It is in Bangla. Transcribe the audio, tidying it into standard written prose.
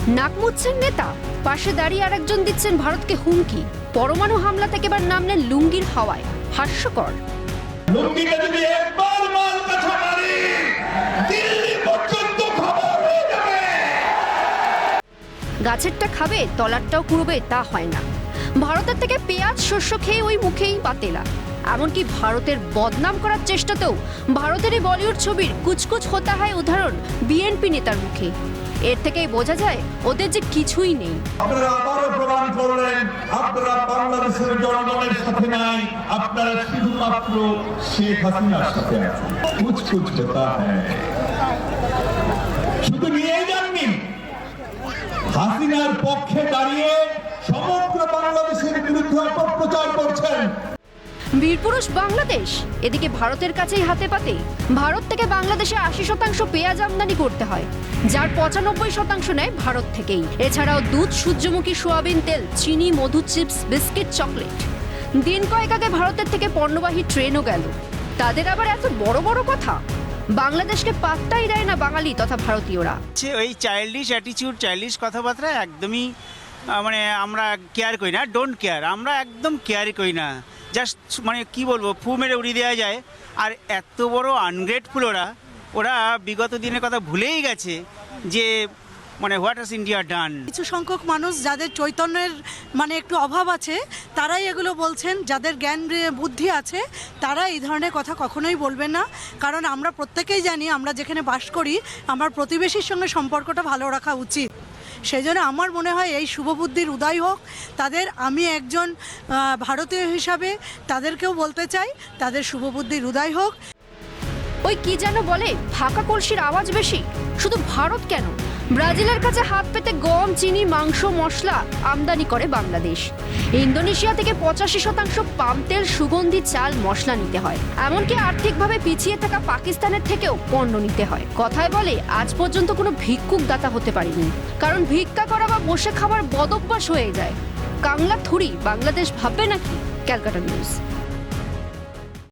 নাক মুচ্ছেন নেতা, পাশে দাঁড়িয়ে আরেকজন দিচ্ছেন ভারতকে হুমকি। পরমাণু হামলা থেকে এবার নামলেন লুঙ্গির হাওয়ায়। হাস্যকর। লুঙ্গিটা যদি একবার মাল কাছা মারি, দিল্লি পর্যন্ত খবর হয়ে যাবে। গাছেরটা খাবে তলারটাও কুড়বে তা হয় না। ভারতের থেকে পেঁয়াজ শস্য খেয়ে ওই মুখেই পাতেলা। এমনকি ভারতের বদনাম করার চেষ্টাতেও ভারতেরই বলিউড ছবির কুচকুচ হতা হয় উদাহরণ বিএনপি নেতার মুখে। এর থেকেই বোঝা যায় ওদের যে কিছুই নেই। আপনারা আবারও প্রমাণ করলেন আপনারা বাংলাদেশের জনগণের সাথে নাই, আপনারা শুধুমাত্র শেখ হাসিনার সাথে আছেন। কুচকুচ হতা হ্যায়। শুধু নিয়ে যাননি, হাসিনার পক্ষে দাঁড়িয়ে সমগ্র বাংলাদেশের বিরুদ্ধে অপপ্রচার করছেন। বীরপুরুষ বাংলাদেশ, এদিকে ভারতের কাছেই হাতে পাতে। ভারত থেকে বাংলাদেশে ৮০% পেঁয়াজ আমদানি করতে হয়, যার ৯৫% নেয় ভারত থেকেই। এছাড়াও দুধ, সূর্যমুখী সোয়াবিন তেল, চিনি, মধু, চিপস, বিস্কিট, চকলেট। দিন কয়েক আগে ভারতের থেকে পণ্যবাহী ট্রেনও গেল। তাদের আবার এত বড় বড় কথা। বাংলাদেশকে পাত্তাই দেয় না বাঙালি তথা ভারতীয়রা। ওই চাইল্ডিশ অ্যাটিচিউড, চাইল্ডিশ কথাবার্তা একদমই মানে আমরা কেয়ার করি না, ডোন্ট কেয়ার। আমরা একদম কেয়ারই করি না, জাস্ট মানে কি বলবো, ফু মেরে উড়িয়ে দেওয়া যায়। আর এত বড় আনগ্রেটফুল ওরা বিগত দিনের কথা ভুলেই গেছে যে মানে হোয়াট হ্যাজ ইন্ডিয়া ডান। কিছু সংখ্যক মানুষ যাদের চৈতন্যের মানে একটু অভাব আছে তারাই এগুলো বলছেন। যাদের জ্ঞান বুদ্ধি আছে তারা এই ধরনের কথা কখনোই বলবেন না। কারণ আমরা প্রত্যেকেই জানি আমরা যেখানে বাস করি আমার প্রতিবেশীর সঙ্গে সম্পর্কটা ভালো রাখা উচিত। সেই জন্য আমার মনে হয় এই শুভবুদ্ধির উদয় হোক তাদের। আমি একজন ভারতীয় হিসাবে তাদেরকেও বলতে চাই তাদের শুভবুদ্ধির উদয় হোক। ওই কি যেন বলে, ফাঁকা কলসির আওয়াজ বেশি। শুধু ভারত কেন, ব্রাজিলের কাছে হাত পেতে গম, চিনি, মাংস, মশলা আমদানি করে বাংলাদেশ। ইন্দোনেশিয়া থেকে ৮৫% পাম তেল, সুগন্ধি চাল, মশলা নিতে হয়। এমনকি আর্থিকভাবে পিছিয়ে থাকা পাকিস্তানের থেকেও পণ্য নিতে হয়। কথায় বলে আজ পর্যন্ত কোনো ভিক্ষুক দাতা হতে পারেনি, কারণ ভিক্ষা করা বা বসে খাবার বদভ্যাস হয়ে যায়। কাংলা থুরি বাংলাদেশ ভাববে নাকি? ক্যালকাটা নিউজ।